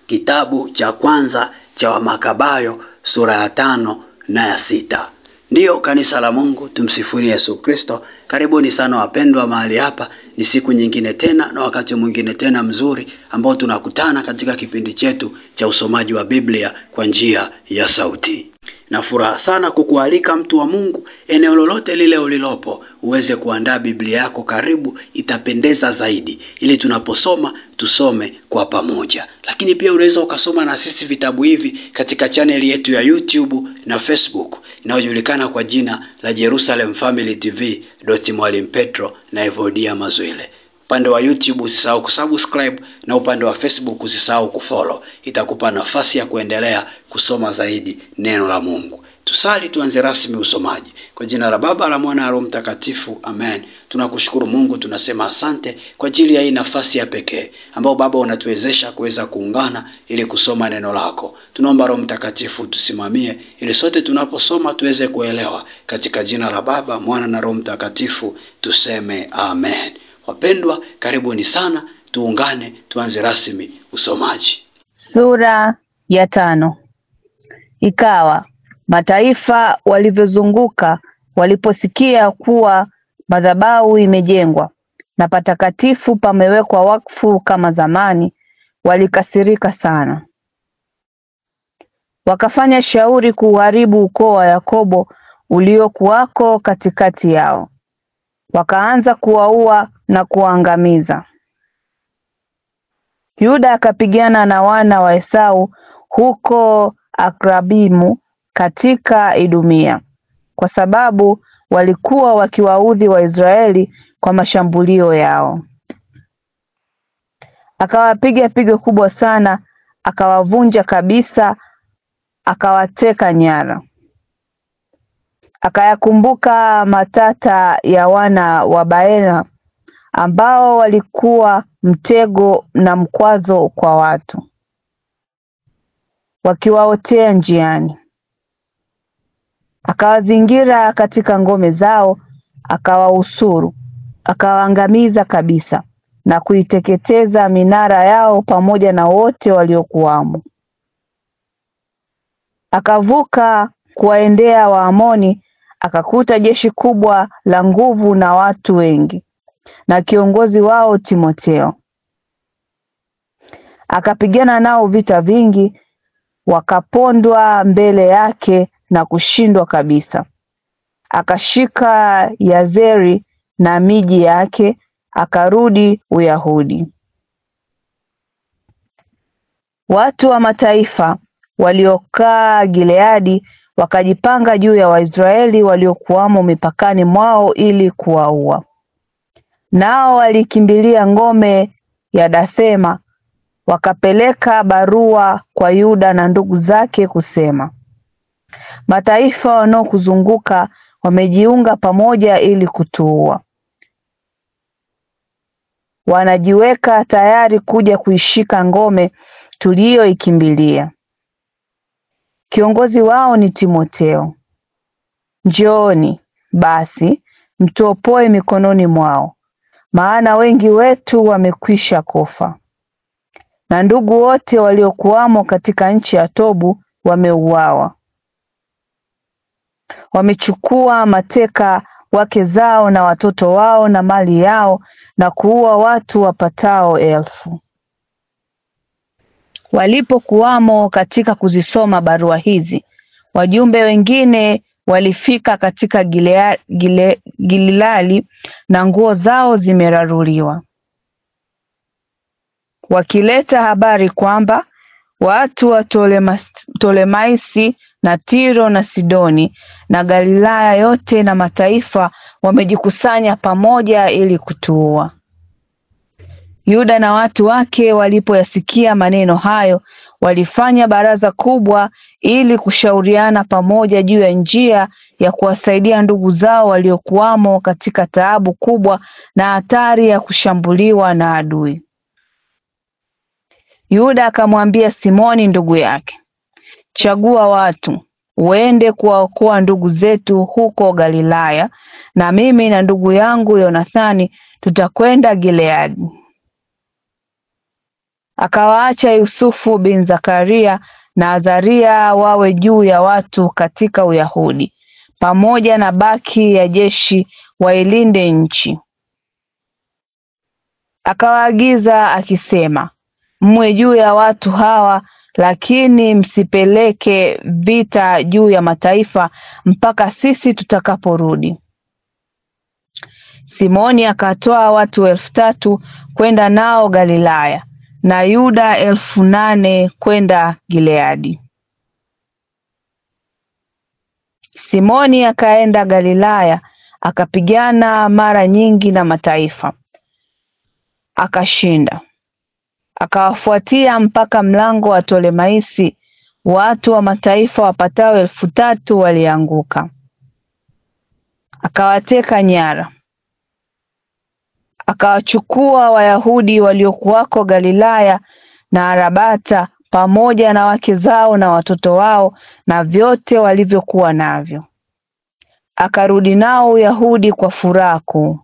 kitabu cha kwanza cha Wamakabayo sura ya 5 na ya 6. Ndiyo kanisa la Mungu, tumsifuni Yesu Kristo. Karibuni sana wapendwa mahali hapa. Ni siku nyingine tena na wakati mwingine tena mzuri ambao tunakutana katika kipindi chetu cha usomaji wa Biblia kwa njia ya sauti. Na furaha sana kukualika mtu wa Mungu, eneo lolote lile ulilopo, uweze kuandaa Biblia yako karibu, itapendeza zaidi ili tunaposoma tusome kwa pamoja. Lakini pia unaweza ukasoma na sisi vitabu hivi katika channel yetu ya YouTube na Facebook inayojulikana kwa jina la Jerusalem Family TV Mwalimu Petro na Evodia Mazwile. Upande wa YouTube usisahau kusubscribe na upande wa Facebook usisahau kufollow. Itakupa nafasi ya kuendelea kusoma zaidi neno la Mungu. Tusali tuanze rasmi usomaji. Kwa jina la Baba, la Mwana na Roho Mtakatifu. Amen. Tunakushukuru Mungu, tunasema asante kwa ajili ya hii nafasi ya pekee ambao Baba unatuwezesha kuweza kuungana ili kusoma neno lako. Tunaomba Roho Mtakatifu tusimamie ili sote tunaposoma tuweze kuelewa. Katika jina la Baba, Mwana na Roho Mtakatifu tuseme amen. Wapendwa, karibuni sana, tuungane tuanze rasmi usomaji. Sura ya 5. Ikawa mataifa walivyozunguka waliposikia kuwa madhabahu imejengwa na patakatifu pamewekwa wakfu kama zamani, walikasirika sana. Wakafanya shauri kuharibu ukoo wa Yakobo uliokuwako katikati yao. Wakaanza kuwaua na kuangamiza. Yuda akapigana na wana wa Esau huko Akrabimu katika Idumia, kwa sababu walikuwa wakiwaudhi Waisraeli kwa mashambulio yao. Akawapiga pigo kubwa sana, akawavunja kabisa, akawateka nyara. Akayakumbuka matata ya wana wa Baena ambao walikuwa mtego na mkwazo kwa watu, wakiwaotea njiani. Akawazingira katika ngome zao, akawausuru, akawaangamiza kabisa na kuiteketeza minara yao pamoja na wote waliokuwamo. Akavuka kuwaendea Waamoni, akakuta jeshi kubwa la nguvu na watu wengi na kiongozi wao Timotheo. Akapigana nao vita vingi, wakapondwa mbele yake na kushindwa kabisa. Akashika Yazeri na miji yake, akarudi Uyahudi. Watu wa mataifa waliokaa Gileadi wakajipanga juu ya Waisraeli waliokuwamo mipakani mwao ili kuwaua. Nao walikimbilia ngome ya Dathema, wakapeleka barua kwa Yuda na ndugu zake kusema, mataifa wanaokuzunguka wamejiunga pamoja ili kutuua. Wanajiweka tayari kuja kuishika ngome tuliyoikimbilia. Kiongozi wao ni Timotheo. Njooni basi mtuopoe mikononi mwao, maana wengi wetu wamekwisha kufa, na ndugu wote waliokuwamo katika nchi ya Tobu wameuawa. Wamechukua mateka wake zao na watoto wao na mali yao, na kuua watu wapatao 1000. Walipokuwamo katika kuzisoma barua hizi, wajumbe wengine walifika katika Gilgali na nguo zao zimeraruliwa, wakileta habari kwamba watu wa Tolemaisi na Tiro na Sidoni na Galilaya yote na mataifa wamejikusanya pamoja ili kutuua. Yuda na watu wake walipoyasikia maneno hayo, walifanya baraza kubwa ili kushauriana pamoja juu ya njia ya kuwasaidia ndugu zao waliokuwamo katika taabu kubwa na hatari ya kushambuliwa na adui. Yuda akamwambia Simoni ndugu yake, chagua watu, uende kuwaokoa ndugu zetu huko Galilaya, na mimi na ndugu yangu Yonathani tutakwenda Gileadi. Akawaacha Yusufu bin Zakaria na Azaria wawe juu ya watu katika Uyahudi, pamoja na baki ya jeshi wailinde nchi. Akawaagiza akisema, mwe juu ya watu hawa, lakini msipeleke vita juu ya mataifa mpaka sisi tutakaporudi. Simoni akatoa watu 3,000 kwenda nao Galilaya, na Yuda 8,000 kwenda Gileadi. Simoni akaenda Galilaya, akapigana mara nyingi na mataifa, akashinda. Akawafuatia mpaka mlango wa Tolemaisi, watu wa mataifa wapatao 3,000 walianguka. Akawateka nyara. Akawachukua Wayahudi waliokuwako Galilaya na Arabata, pamoja na wake zao na watoto wao na vyote walivyokuwa navyo. Akarudi nao Uyahudi kwa furaha kuu.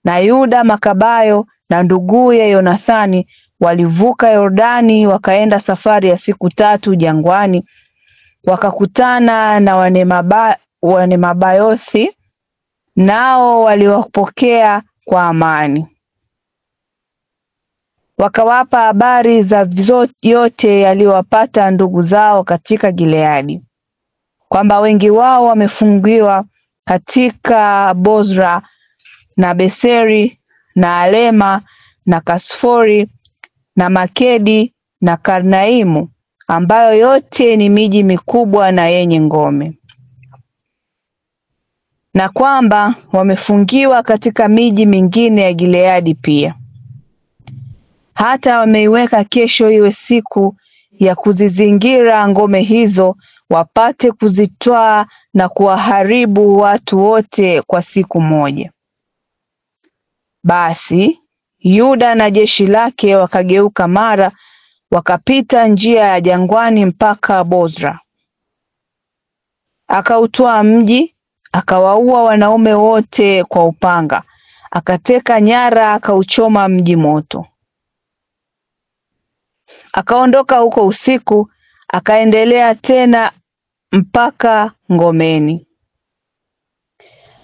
Na Yuda Makabayo na nduguye Yonathani walivuka Yordani, wakaenda safari ya siku 3 jangwani, wakakutana na Wanemabayothi, nao waliwapokea kwa amani. Wakawapa habari za yote yaliwapata ndugu zao katika Gileadi, kwamba wengi wao wamefungiwa katika Bozra na Beseri na Alema na Kasfori na Makedi na Karnaimu, ambayo yote ni miji mikubwa na yenye ngome, na kwamba wamefungiwa katika miji mingine ya Gileadi pia. Hata wameiweka kesho iwe siku ya kuzizingira ngome hizo, wapate kuzitwaa na kuwaharibu watu wote kwa siku moja. Basi Yuda na jeshi lake wakageuka mara, wakapita njia ya jangwani mpaka Bozra. Akautwaa mji, akawaua wanaume wote kwa upanga, akateka nyara, akauchoma mji moto. Akaondoka huko usiku, akaendelea tena mpaka ngomeni.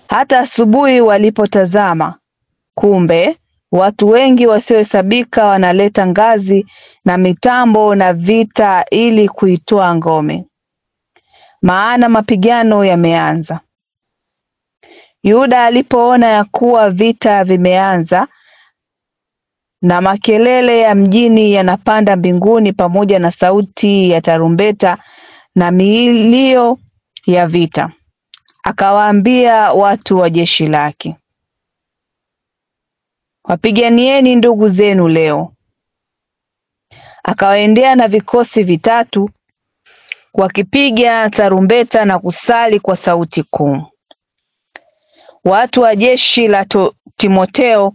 Hata asubuhi walipotazama, kumbe watu wengi wasiohesabika wanaleta ngazi na mitambo na vita ili kuitoa ngome, maana mapigano yameanza. Yuda alipoona ya kuwa vita vimeanza na makelele ya mjini yanapanda mbinguni, pamoja na sauti ya tarumbeta na milio ya vita, akawaambia watu wa jeshi lake, wapiganieni ndugu zenu leo. Akawaendea na vikosi 3, wakipiga tarumbeta na kusali kwa sauti kuu. Watu wa jeshi la Timotheo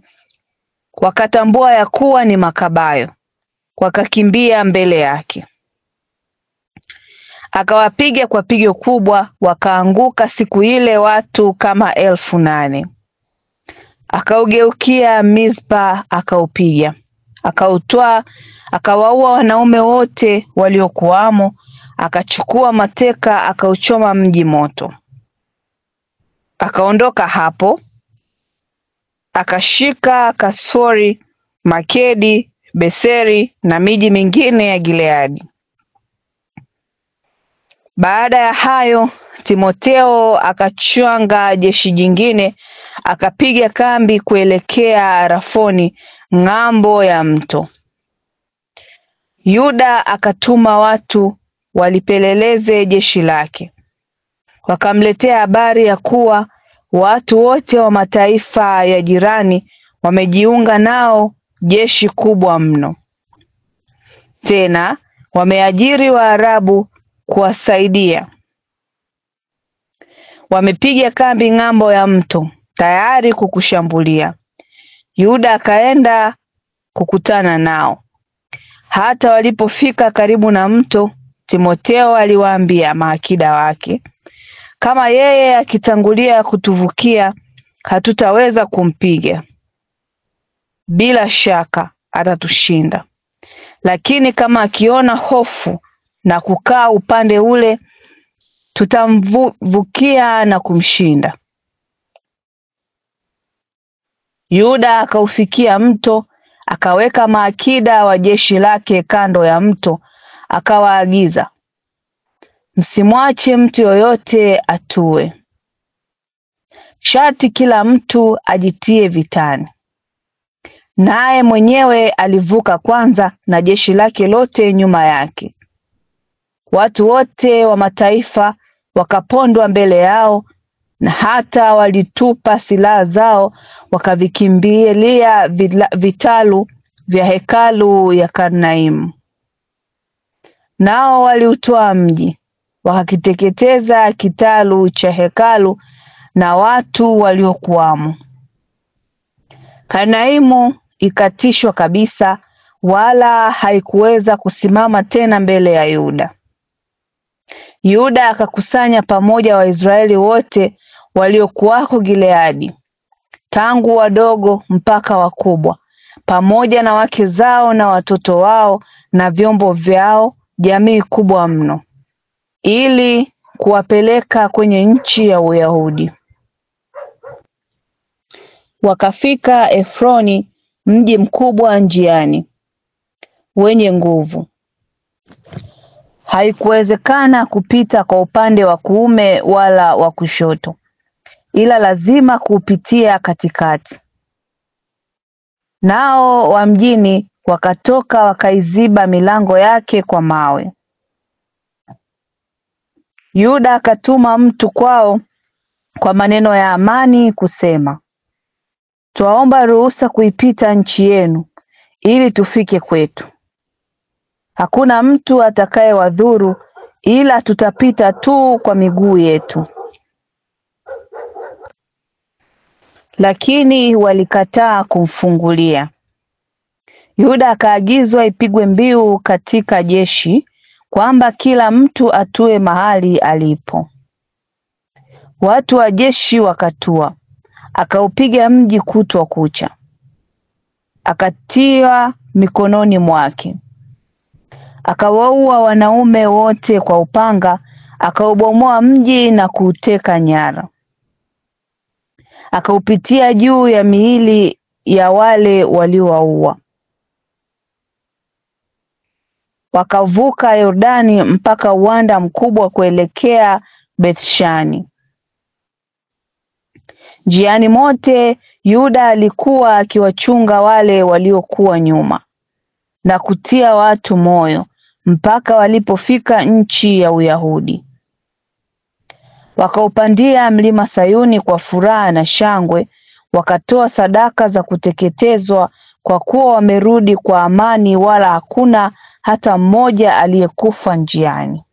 wakatambua ya kuwa ni Makabayo, wakakimbia mbele yake. Akawapiga kwa pigo kubwa, wakaanguka siku ile watu kama 8,000. Akaugeukia Mispa, akaupiga, akautwaa, akawaua wanaume wote waliokuwamo, akachukua mateka, akauchoma mji moto. Akaondoka hapo, akashika Kasfori, Makedi, Beseri na miji mingine ya Gileadi. Baada ya hayo, Timotheo akachanga jeshi jingine, akapiga kambi kuelekea Rafoni ng'ambo ya mto. Yuda akatuma watu walipeleleze jeshi lake, wakamletea habari ya kuwa watu wote wa mataifa ya jirani wamejiunga nao, jeshi kubwa mno. Tena wameajiri Waarabu kuwasaidia. Wamepiga kambi ng'ambo ya mto, tayari kukushambulia. Yuda akaenda kukutana nao. Hata walipofika karibu na mto, Timotheo aliwaambia maakida wake, kama yeye akitangulia kutuvukia, hatutaweza kumpiga. Bila shaka atatushinda. lakini kama akiona hofu na kukaa upande ule, tutamvukia na kumshinda. Yuda akaufikia mto, akaweka maakida wa jeshi lake kando ya mto, akawaagiza, msimwache mtu yoyote atue. Sharti kila mtu ajitie vitani. Naye mwenyewe alivuka kwanza na jeshi lake lote nyuma yake. Watu wote wa mataifa wakapondwa mbele yao, na hata walitupa silaha zao wakavikimbilia vitalu vya hekalu ya Karnaimu. Nao waliutoa mji, wakakiteketeza kitalu cha hekalu na watu waliokuwamo. Karnaimu ikatishwa kabisa, wala haikuweza kusimama tena mbele ya Yuda. Yuda akakusanya pamoja Waisraeli wote waliokuwako Gileadi, tangu wadogo mpaka wakubwa, pamoja na wake zao na watoto wao na vyombo vyao, jamii kubwa mno, ili kuwapeleka kwenye nchi ya Uyahudi. Wakafika Efroni, mji mkubwa njiani, wenye nguvu. Haikuwezekana kupita kwa upande wa kuume wala wa kushoto, ila lazima kupitia katikati. Nao wa mjini wakatoka wakaiziba milango yake kwa mawe. Yuda akatuma mtu kwao kwa maneno ya amani kusema, twaomba ruhusa kuipita nchi yenu ili tufike kwetu. Hakuna mtu atakaye wadhuru, ila tutapita tu kwa miguu yetu. Lakini walikataa kumfungulia. Yuda akaagizwa ipigwe mbiu katika jeshi, kwamba kila mtu atue mahali alipo. Watu wa jeshi wakatua, akaupiga mji kutwa kucha. Akatia mikononi mwake, akawaua wanaume wote kwa upanga, akaubomoa mji na kuuteka nyara. Akaupitia juu ya miili ya wale waliowaua. Wakavuka Yordani mpaka uwanda mkubwa kuelekea Bethshani. Njiani mote Yuda alikuwa akiwachunga wale waliokuwa nyuma na kutia watu moyo mpaka walipofika nchi ya Uyahudi. Wakaupandia mlima Sayuni kwa furaha na shangwe, wakatoa sadaka za kuteketezwa, kwa kuwa wamerudi kwa amani, wala hakuna hata mmoja aliyekufa njiani.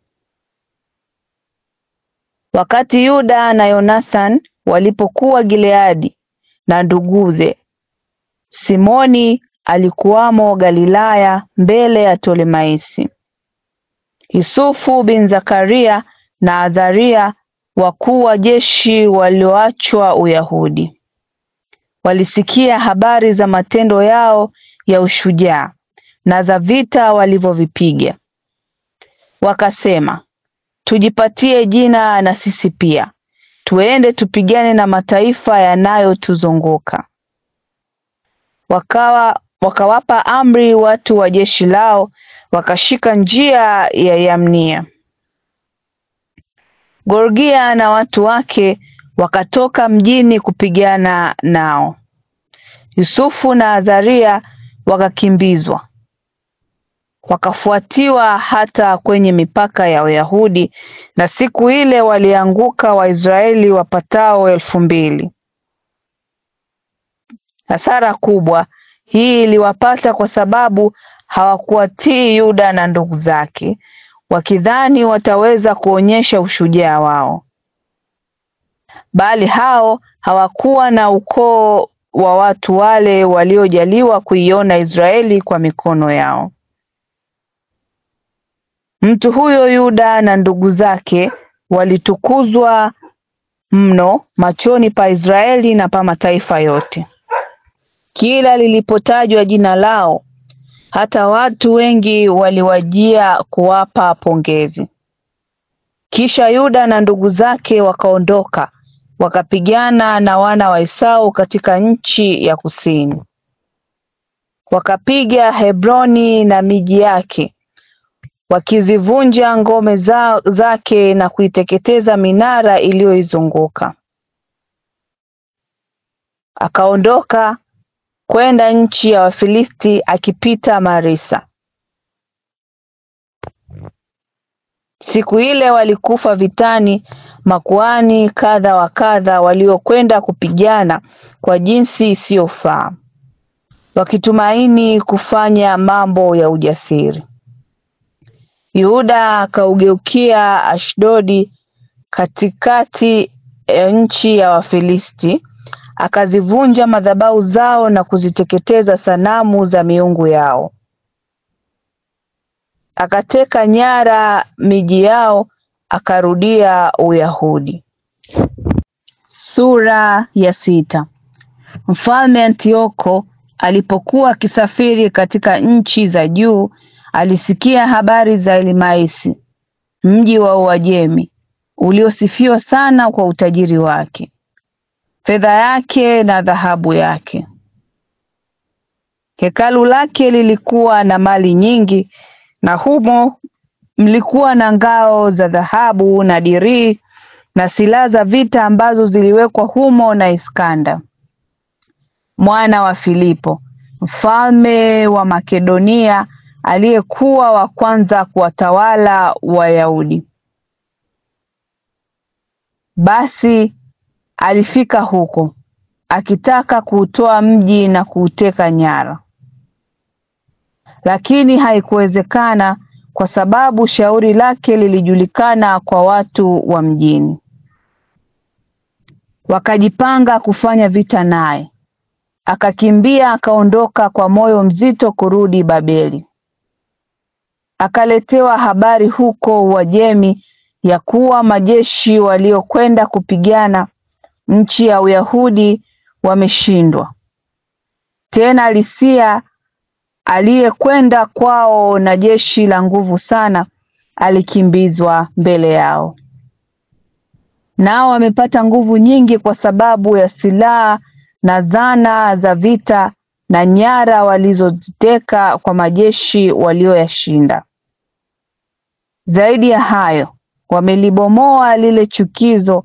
Wakati Yuda na Yonathan walipokuwa Gileadi na nduguze, Simoni alikuwamo Galilaya mbele ya Tolemaisi. Yusufu bin Zakaria na Azaria, wakuu wa jeshi walioachwa Uyahudi, walisikia habari za matendo yao ya ushujaa na za vita walivyovipiga. Wakasema, tujipatie jina na sisi pia, tuende tupigane na mataifa yanayotuzunguka. Wakawapa amri watu wa jeshi lao, wakashika njia ya Yamnia. Gorgia na watu wake wakatoka mjini kupigana nao. Yusufu na Azaria wakakimbizwa, wakafuatiwa hata kwenye mipaka ya Uyahudi, na siku ile walianguka Waisraeli wapatao 2,000. Hasara kubwa hii iliwapata kwa sababu hawakuwatii Yuda na ndugu zake, wakidhani wataweza kuonyesha ushujaa wao. Bali hao hawakuwa na ukoo wa watu wale waliojaliwa kuiona Israeli kwa mikono yao. Mtu huyo Yuda na ndugu zake walitukuzwa mno machoni pa Israeli na pa mataifa yote. Kila lilipotajwa jina lao, hata watu wengi waliwajia kuwapa pongezi. Kisha Yuda na ndugu zake wakaondoka, wakapigana na wana wa Esau katika nchi ya kusini. Wakapiga Hebroni na miji yake, wakizivunja ngome zake na kuiteketeza minara iliyoizunguka. Akaondoka kwenda nchi ya Wafilisti akipita Marisa. Siku ile walikufa vitani makuhani kadha wa kadha waliokwenda kupigana kwa jinsi isiyofaa, wakitumaini kufanya mambo ya ujasiri. Yuda akaugeukia Ashdodi katikati ya nchi ya Wafilisti, akazivunja madhabahu zao na kuziteketeza sanamu za miungu yao. Akateka nyara miji yao, akarudia Uyahudi. Sura ya 6. Mfalme Antioko alipokuwa akisafiri katika nchi za juu, alisikia habari za Elmaisi, mji wa Uajemi uliosifiwa sana kwa utajiri wake, fedha yake na dhahabu yake. Hekalu lake lilikuwa na mali nyingi, na humo mlikuwa na ngao za dhahabu na dirii na silaha za vita ambazo ziliwekwa humo na Iskanda mwana wa Filipo, mfalme wa Makedonia, aliyekuwa wa kwanza kuwatawala Wayahudi. Basi alifika huko akitaka kuutoa mji na kuuteka nyara, lakini haikuwezekana kwa sababu shauri lake lilijulikana kwa watu wa mjini. Wakajipanga kufanya vita naye. Akakimbia akaondoka kwa moyo mzito kurudi Babeli. Akaletewa habari huko Uajemi ya kuwa majeshi waliokwenda kupigana nchi ya Uyahudi wameshindwa. Tena Lisia aliyekwenda kwao na jeshi la nguvu sana alikimbizwa mbele yao. Nao wamepata nguvu nyingi kwa sababu ya silaha na zana za vita na nyara walizoziteka kwa majeshi walioyashinda. Zaidi ya hayo, wamelibomoa lile chukizo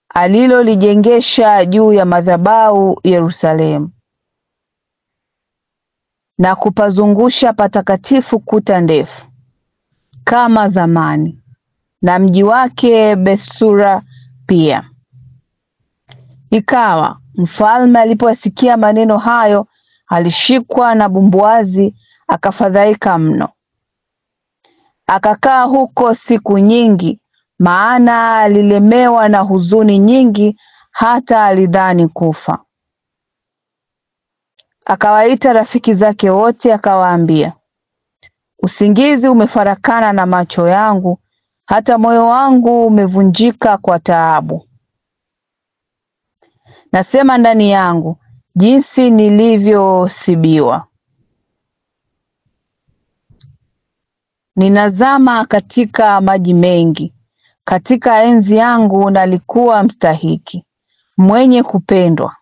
alilolijengesha juu ya madhabahu Yerusalemu, na kupazungusha patakatifu kuta ndefu kama zamani, na mji wake Bethsura pia. Ikawa mfalme aliposikia maneno hayo, alishikwa na bumbuazi, akafadhaika mno. Akakaa huko siku nyingi, maana alilemewa na huzuni nyingi hata alidhani kufa. Akawaita rafiki zake wote, akawaambia, usingizi umefarakana na macho yangu, hata moyo wangu umevunjika kwa taabu. Nasema ndani yangu, jinsi nilivyosibiwa. Ninazama katika maji mengi. Katika enzi yangu nalikuwa mstahiki, mwenye kupendwa.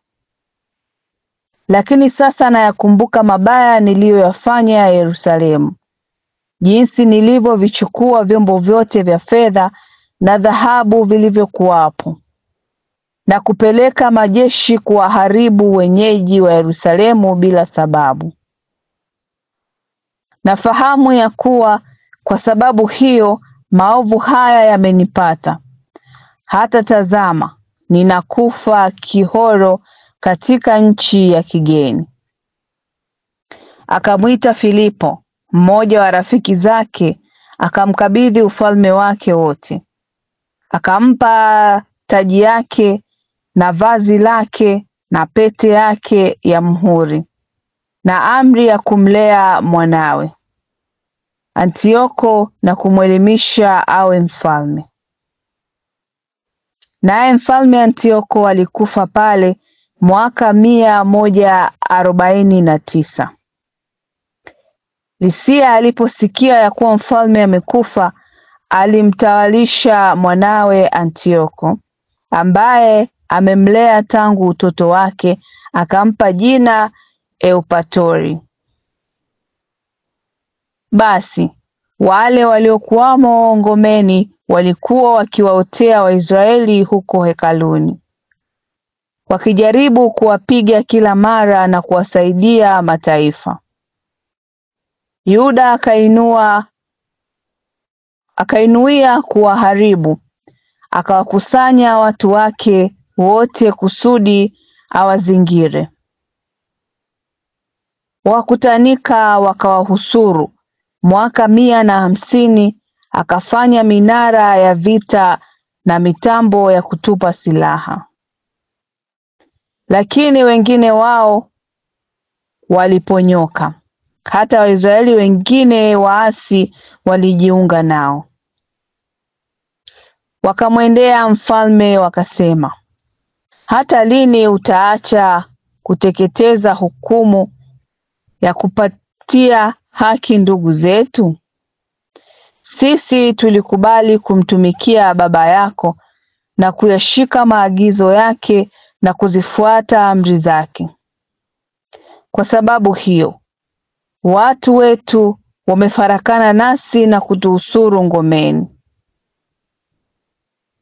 Lakini sasa nayakumbuka mabaya niliyoyafanya ya Yerusalemu, jinsi nilivyovichukua vyombo vyote vya fedha na dhahabu vilivyokuwapo, na kupeleka majeshi kuwaharibu wenyeji wa Yerusalemu bila sababu. Nafahamu ya kuwa kwa sababu hiyo maovu haya yamenipata. Hata tazama, ninakufa kihoro katika nchi ya kigeni. Akamwita Filipo, mmoja wa rafiki zake, akamkabidhi ufalme wake wote. Akampa taji yake na vazi lake na pete yake ya muhuri na amri ya kumlea mwanawe Antioko na kumwelimisha awe mfalme. Naye mfalme Antioko alikufa pale mwaka 149. Lisia aliposikia ya kuwa mfalme amekufa, alimtawalisha mwanawe Antioko, ambaye amemlea tangu utoto wake, akampa jina Eupatori. Basi wale waliokuwamo ngomeni walikuwa wakiwaotea Waisraeli huko hekaluni, wakijaribu kuwapiga kila mara na kuwasaidia mataifa. Yuda akainuia kuwaharibu, akawakusanya watu wake wote kusudi awazingire. Wakutanika wakawahusuru. Mwaka 150 akafanya minara ya vita na mitambo ya kutupa silaha. Lakini wengine wao waliponyoka. Hata Waisraeli wengine waasi walijiunga nao. Wakamwendea mfalme wakasema, hata lini utaacha kuteketeza hukumu ya kupatia haki ndugu zetu? Sisi tulikubali kumtumikia baba yako na kuyashika maagizo yake na kuzifuata amri zake. Kwa sababu hiyo, watu wetu wamefarakana nasi na kutuhusuru ngomeni.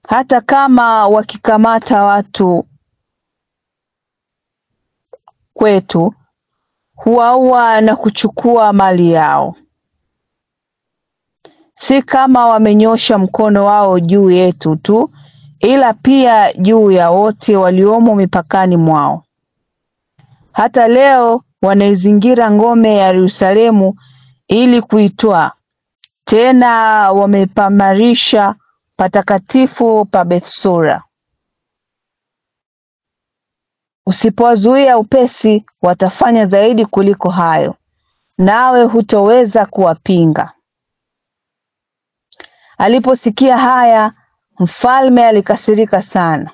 Hata kama wakikamata watu kwetu, huwaua na kuchukua mali yao. Si kama wamenyosha mkono wao juu yetu tu, ila pia juu ya wote waliomo mipakani mwao. Hata leo wanaizingira ngome ya Yerusalemu ili kuitwaa. Tena wamepamarisha patakatifu pa Bethsura. Usipowazuia upesi, watafanya zaidi kuliko hayo, nawe hutoweza kuwapinga. Aliposikia haya, mfalme alikasirika sana.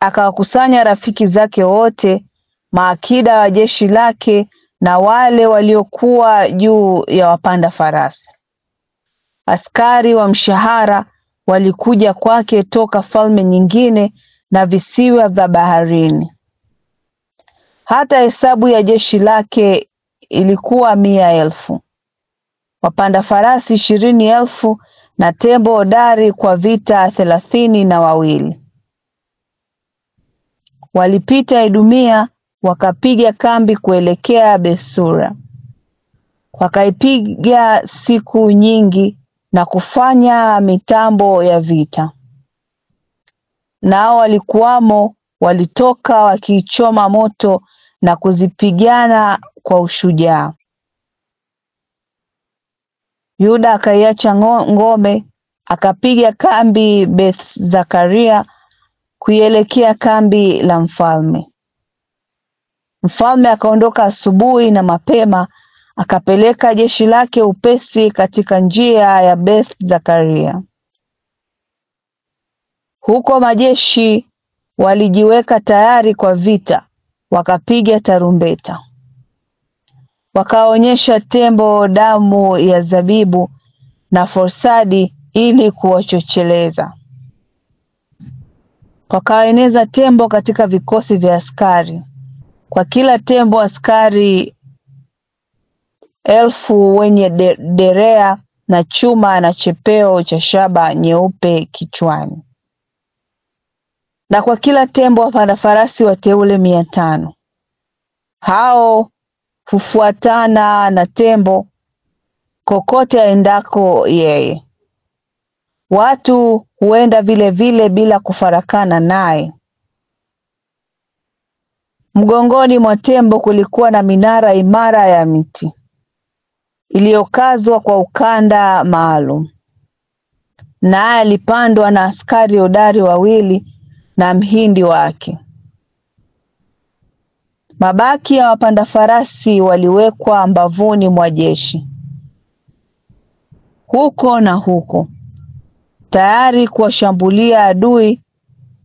Akawakusanya rafiki zake wote, maakida wa jeshi lake na wale waliokuwa juu ya wapanda farasi. Askari wa mshahara walikuja kwake toka falme nyingine na visiwa vya baharini. Hata hesabu ya jeshi lake ilikuwa 100,000. Wapanda farasi 20,000 na tembo hodari kwa vita 32. Walipita Idumia, wakapiga kambi kuelekea Bethsura. Wakaipiga siku nyingi na kufanya mitambo ya vita. Nao walikuwamo walitoka wakiichoma moto na kuzipigana kwa ushujaa. Yuda akaiacha ngome, akapiga kambi Beth Zakaria kuielekea kambi la mfalme. Mfalme akaondoka asubuhi na mapema, akapeleka jeshi lake upesi katika njia ya Beth Zakaria. Huko majeshi walijiweka tayari kwa vita, wakapiga tarumbeta. Wakaonyesha tembo damu ya zabibu na forsadi ili kuwachocheleza. Wakaeneza tembo katika vikosi vya askari. Kwa kila tembo askari 1000 wenye derea na chuma na chepeo cha shaba nyeupe kichwani. Na kwa kila tembo wapanda farasi wateule 500. Hao hufuatana na tembo kokote aendako yeye. Watu huenda vile vile bila kufarakana naye. Mgongoni mwa tembo kulikuwa na minara imara ya miti iliyokazwa kwa ukanda maalum. Naye alipandwa na askari hodari 2 na mhindi wake. Mabaki ya wapanda farasi waliwekwa mbavuni mwa jeshi, huko na huko, tayari kuwashambulia adui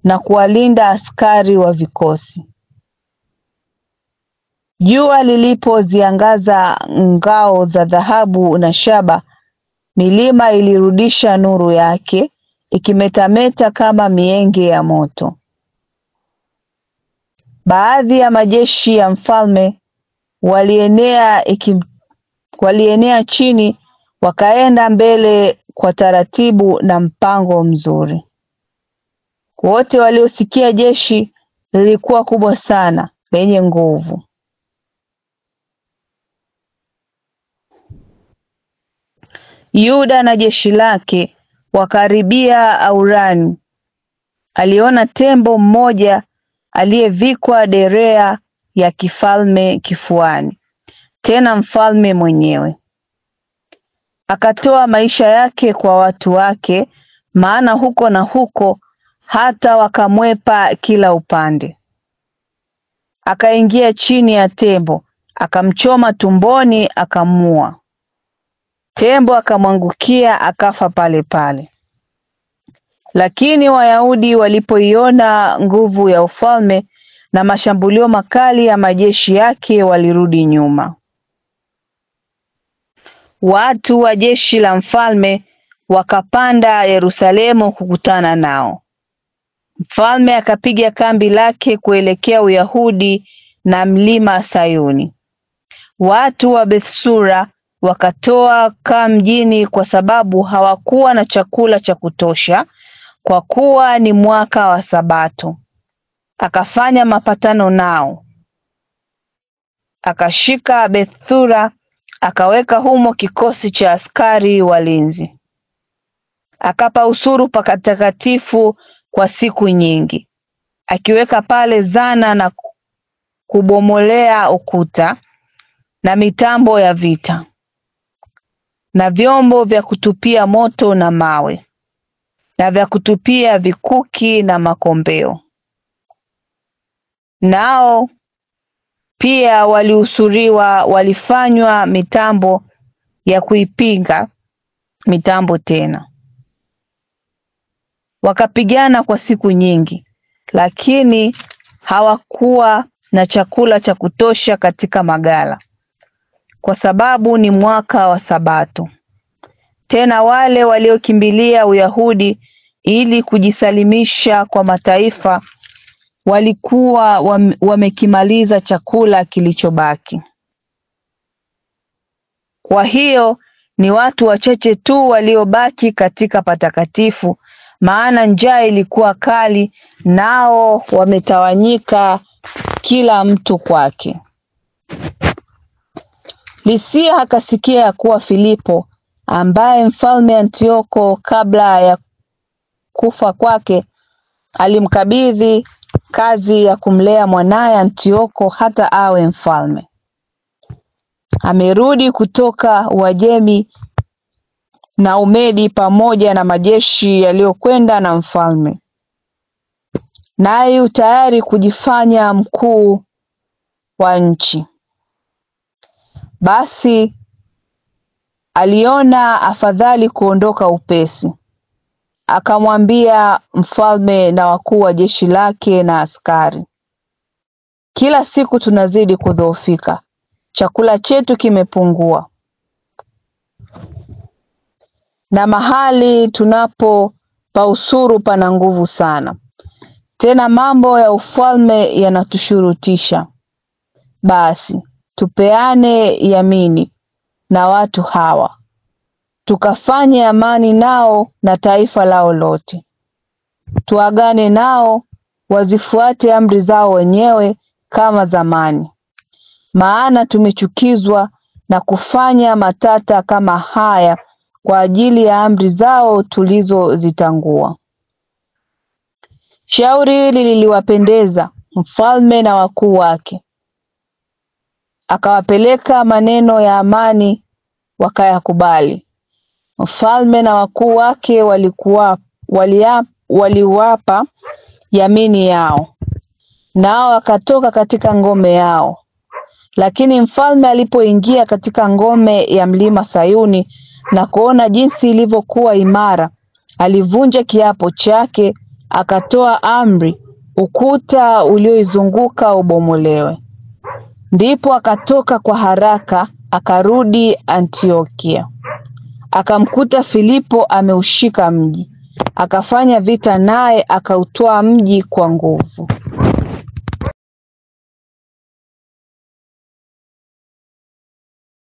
na kuwalinda askari wa vikosi. Jua lilipoziangaza ngao za dhahabu na shaba, milima ilirudisha nuru yake, ikimetameta kama mienge ya moto. Baadhi ya majeshi ya mfalme walienea chini, wakaenda mbele kwa taratibu na mpango mzuri. Wote waliosikia jeshi lilikuwa kubwa sana, lenye nguvu. Yuda na jeshi lake wakaribia Aurani. Aliona tembo mmoja aliyevikwa derea ya kifalme kifuani, tena mfalme mwenyewe. Akatoa maisha yake kwa watu wake, maana huko na huko hata wakamwepa kila upande. Akaingia chini ya tembo, akamchoma tumboni, akamua. Tembo akamwangukia, akafa pale pale. Lakini Wayahudi walipoiona nguvu ya ufalme na mashambulio makali ya majeshi yake, walirudi nyuma. Watu wa jeshi la mfalme wakapanda Yerusalemu kukutana nao. Mfalme akapiga kambi lake kuelekea Uyahudi na mlima Sayuni. Watu wa Bethsura wakatoa mjini kwa sababu hawakuwa na chakula cha kutosha, kwa kuwa ni mwaka wa Sabato. Akafanya mapatano nao. Akashika Bethsura, akaweka humo kikosi cha askari walinzi. Akapa usuru patakatifu kwa siku nyingi, akiweka pale zana na kubomolea ukuta na mitambo ya vita na vyombo vya kutupia moto na mawe na vya kutupia vikuki na makombeo. Nao pia waliusuriwa, walifanywa mitambo ya kuipinga mitambo tena. Wakapigana kwa siku nyingi, lakini hawakuwa na chakula cha kutosha katika magala, kwa sababu ni mwaka wa Sabato. Tena wale waliokimbilia Uyahudi ili kujisalimisha kwa mataifa walikuwa wamekimaliza chakula kilichobaki. Kwa hiyo ni watu wachache tu waliobaki katika patakatifu, maana njaa ilikuwa kali, nao wametawanyika kila mtu kwake. Lisia akasikia ya kuwa Filipo, ambaye mfalme Antioko kabla ya kufa kwake alimkabidhi kazi ya kumlea mwanaye Antioko hata awe mfalme, amerudi kutoka Uajemi na Umedi pamoja na majeshi yaliyokwenda na mfalme, naye yu tayari kujifanya mkuu wa nchi. Basi aliona afadhali kuondoka upesi. Akamwambia mfalme na wakuu wa jeshi lake na askari, kila siku tunazidi kudhoofika, chakula chetu kimepungua, na mahali tunapo pausuru pana nguvu sana. Tena mambo ya ufalme yanatushurutisha. Basi tupeane yamini na watu hawa, tukafanye amani nao na taifa lao lote. Tuagane nao, wazifuate amri zao wenyewe kama zamani, maana tumechukizwa na kufanya matata kama haya kwa ajili ya amri zao tulizozitangua. Shauri hili liliwapendeza mfalme na wakuu wake. Akawapeleka maneno ya amani, wakayakubali. Mfalme na wakuu wake waliwapa yamini yao, nao wakatoka katika ngome yao. Lakini mfalme alipoingia katika ngome ya mlima Sayuni na kuona jinsi ilivyokuwa imara, alivunja kiapo chake, akatoa amri ukuta ulioizunguka ubomolewe. Ndipo akatoka kwa haraka akarudi Antiokia. Akamkuta Filipo ameushika mji. Akafanya vita naye akautwaa mji kwa nguvu.